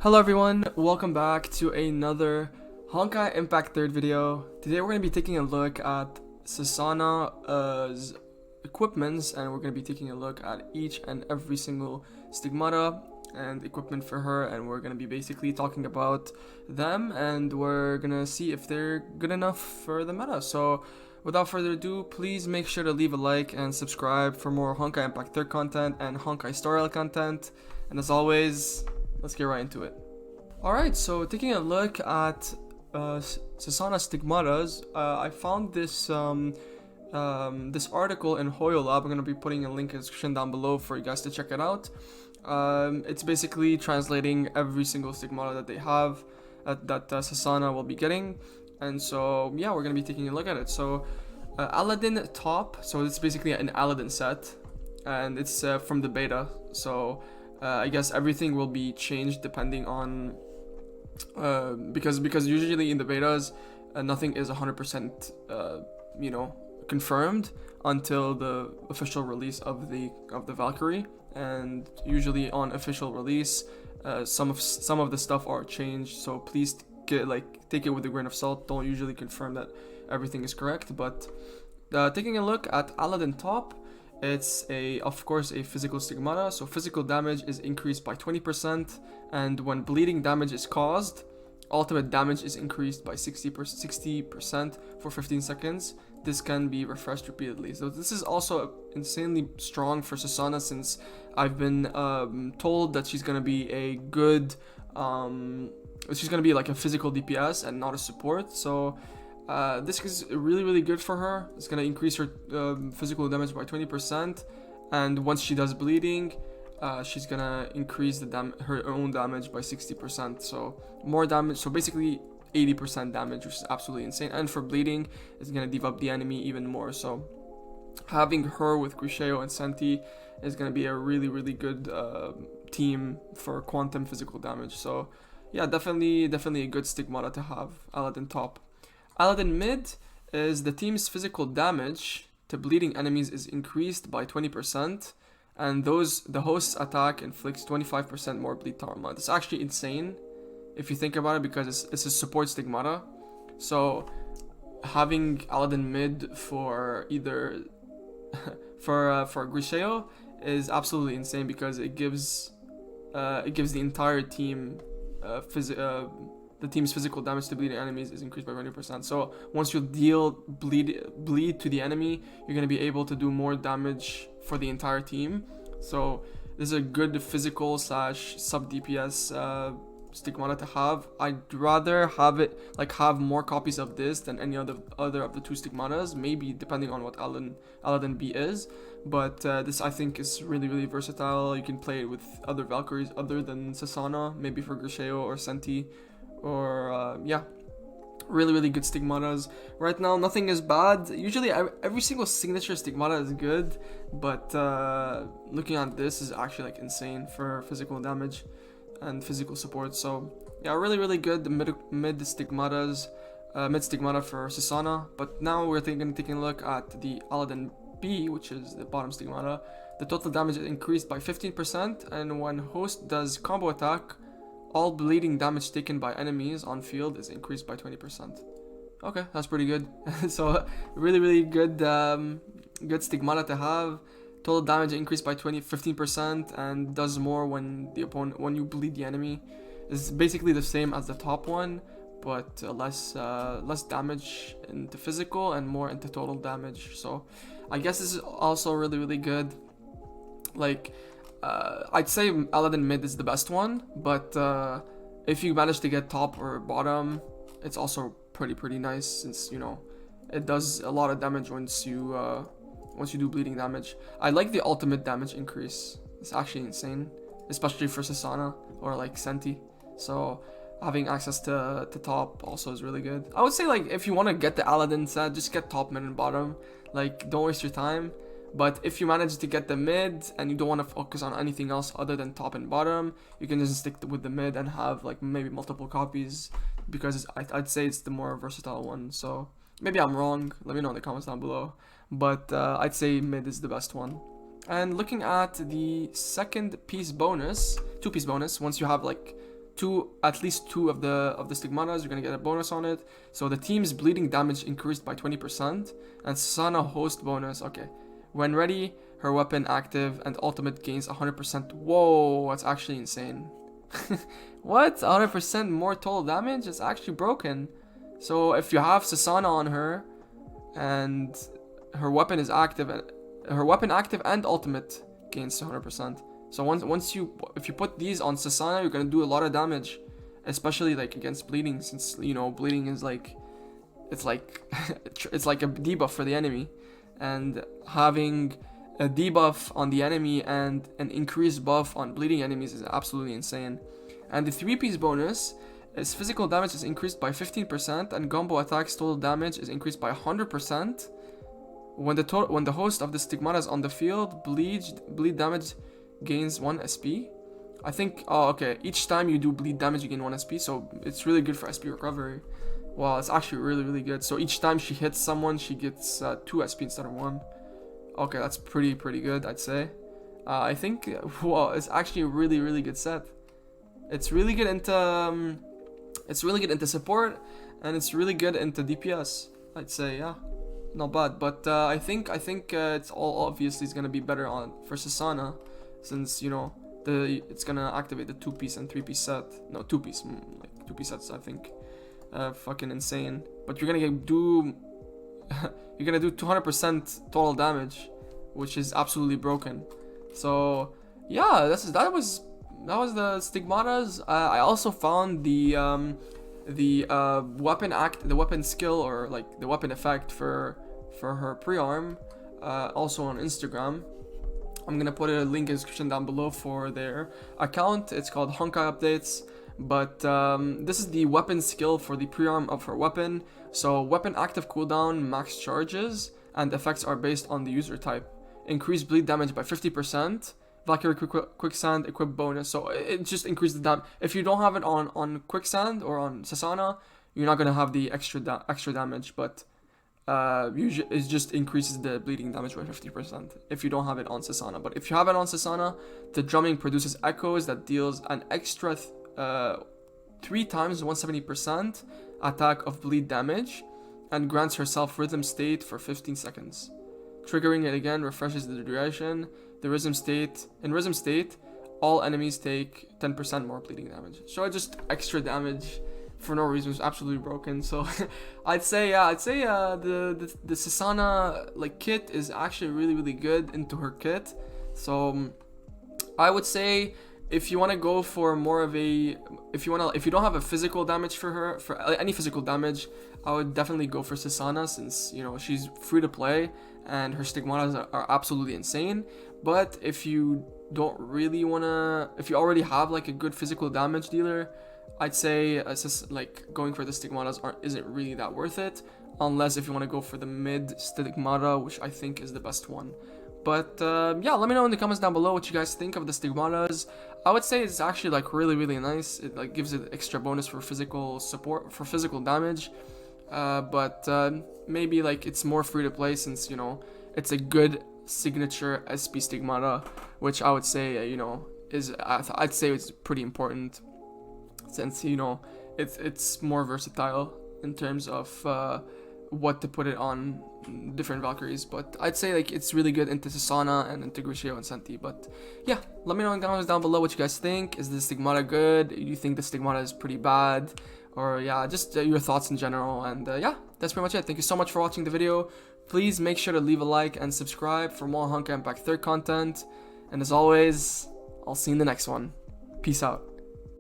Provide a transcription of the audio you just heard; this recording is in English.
Hello everyone, welcome back to another Honkai Impact 3rd video. Today we're going to be taking a look at Susanna's equipments, and we're going to be taking a look at each and every single stigmata and equipment for her, and we're going to be basically talking about them, and we're going to see if they're good enough for the meta. So without further ado, please make sure to leave a like and subscribe for more Honkai Impact 3rd content and Honkai Storyline content. And as always, let's get right into it. Alright, so taking a look at SUSANNAH Stigmatas, I found this this article in Hoyo. I'm going to be putting a link in the description down below for you guys to check it out. It's basically translating every single stigmata that they have that Susanna will be getting. And so, yeah, we're going to be taking a look at it. So, Aladdin top, so it's basically an Aladdin set, and it's from the beta. So, I guess everything will be changed depending on because usually in the betas nothing is 100% confirmed until the official release of the Valkyrie, and usually on official release some of the stuff are changed, so please take it with a grain of salt. Don't usually confirm that everything is correct. But taking a look at Aladdin top, it's of course a physical stigmata, so physical damage is increased by 20%, and when bleeding damage is caused, ultimate damage is increased by 60% for 15 seconds. This can be refreshed repeatedly. So this is also insanely strong for Susanna, since I've been told that she's gonna be a good she's gonna be like a physical DPS and not a support. So this is really good for her. It's gonna increase her physical damage by 20%, and once she does bleeding, she's gonna increase her own damage by 60%. So more damage. So basically 80% damage, which is absolutely insane. And for bleeding, it's gonna debuff the enemy even more. So having her with Guuys and Senti is gonna be a really good team for quantum physical damage. So yeah, definitely a good stigmata to have. Aladdin top. Aladdin mid is the team's physical damage to bleeding enemies is increased by 20%, and the host's attack inflicts 25% more bleed trauma. It's actually insane if you think about it, because it's a support stigmata. So having Aladdin mid for either for Guuys is absolutely insane, because it gives the entire team the team's physical damage to bleeding enemies is increased by 20%. So once you deal bleed to the enemy, you're going to be able to do more damage for the entire team. So this is a good physical / sub DPS stigmata to have. I'd rather have more copies of this than any other of the two stigmatas, maybe depending on what Aladdin B is. But this, I think, is really versatile. You can play it with other Valkyries other than Susanna, maybe for Guuys or Senti, or yeah, really good stigmatas. Right now nothing is bad. Usually every single signature stigmata is good, but looking at this is actually like insane for physical damage and physical support. So yeah, really good. The mid stigmata for Susanna. But now we're taking a look at the Aladdin B, which is the bottom stigmata. The total damage is increased by 15%, and when host does combo attack, all bleeding damage taken by enemies on field is increased by 20%. Okay, that's pretty good. So really good good stigmata to have. Total damage increased by 15%, and does more when you bleed the enemy. It's basically the same as the top one, but less damage into physical and more into total damage. So I guess this is also really good. Like, I'd say Aladdin mid is the best one, but if you manage to get top or bottom, it's also pretty nice, since it does a lot of damage once you do bleeding damage. I like the ultimate damage increase. It's actually insane, especially for Susanna or like Senti. So having access to top also is really good. I would say, like, if you want to get the Aladdin set, just get top, mid, and bottom. Like, don't waste your time. But if you manage to get the mid and you don't want to focus on anything else other than top and bottom, you can just stick with the mid and have like maybe multiple copies, because I'd say it's the more versatile one. So maybe I'm wrong. Let me know in the comments down below. But I'd say mid is the best one. And looking at the second piece bonus, 2-piece bonus, once you have like at least two of the stigmatas, you're gonna get a bonus on it. So the team's bleeding damage increased by 20%, and Susanna host bonus. Okay, when ready, her weapon active and ultimate gains 100%. Whoa, that's actually insane. What? 100% more total damage? It's actually broken. So if you have Susanna on her, and her weapon is active, and ultimate gains 100%. So if you put these on Susanna, you're gonna do a lot of damage, especially like against bleeding, since you know bleeding is like it's like a debuff for the enemy, and having a debuff on the enemy and an increased buff on bleeding enemies is absolutely insane. And the 3-piece bonus is physical damage is increased by 15%, and combo attacks total damage is increased by 100%. When the host of the stigmatas on the field, bleed damage gains 1 SP. I think, oh okay, each time you do bleed damage you gain 1 SP, so it's really good for SP recovery. Wow, it's actually really good. So each time she hits someone, she gets 2 SP instead of 1. Okay, that's pretty good, I'd say. I think, wow, it's actually a really good set. It's really good into support, and it's really good into DPS, I'd say. Yeah, not bad. But I think it's all obviously is gonna be better for Susanna, since you know it's gonna activate the 2-piece and 3-piece set. No, 2-piece, like 2-piece sets. I think, fucking insane. But you're gonna do 200% total damage, which is absolutely broken. So yeah, that was the stigmatas. I also found the weapon skill, or like the weapon effect for her pre-arm, also on Instagram. I'm gonna put a link in the description down below for their account. It's called Honkai Updates. But this is the weapon skill for the pre-arm of her weapon. So weapon active cooldown, max charges, and effects are based on the user type. Increase bleed damage by 50%. VALKYRIE QUICKSAND equip bonus. So it just increases the damage. If you don't have it on Quicksand or on Susanna, you're not gonna have the extra damage. But usually it just increases the bleeding damage by 50% if you don't have it on Susanna. But if you have it on Susanna, the drumming produces echoes that deals an extra 3 times 170% attack of bleed damage, and grants herself rhythm state for 15 seconds. Triggering it again refreshes the duration. In rhythm state, all enemies take 10% more bleeding damage. So just extra damage for no reason. It's absolutely broken. So I'd say the Susanna like kit is actually really good into her kit. So I would say, if you want to go for more of a, if you don't have a physical damage for any physical damage, I would definitely go for Susanna, since you know she's free to play and her stigmatas are absolutely insane. But if you don't really wanna, if you already have like a good physical damage dealer, I'd say like going for the stigmatas isn't really that worth it, unless if you want to go for the mid stigmata, which I think is the best one. But yeah, let me know in the comments down below what you guys think of the stigmatas. I would say it's actually like really nice. It like gives it extra bonus for physical support, for physical damage. But maybe like it's more free to play, since you know it's a good signature SP stigmata, which I would say you know I'd say it's pretty important, since you know it's more versatile in terms of what to put it on different Valkyries. But I'd say like it's really good into Susanna and into Grishio and Senti. But yeah, let me know in the comments down below what you guys think. Is the stigmata good? Do you think the stigmata is pretty bad? Or yeah, just your thoughts in general. And yeah, that's pretty much it. Thank you so much for watching the video. Please make sure to leave a like and subscribe for more Honkai Impact 3 content. And as always, I'll see you in the next one. Peace out.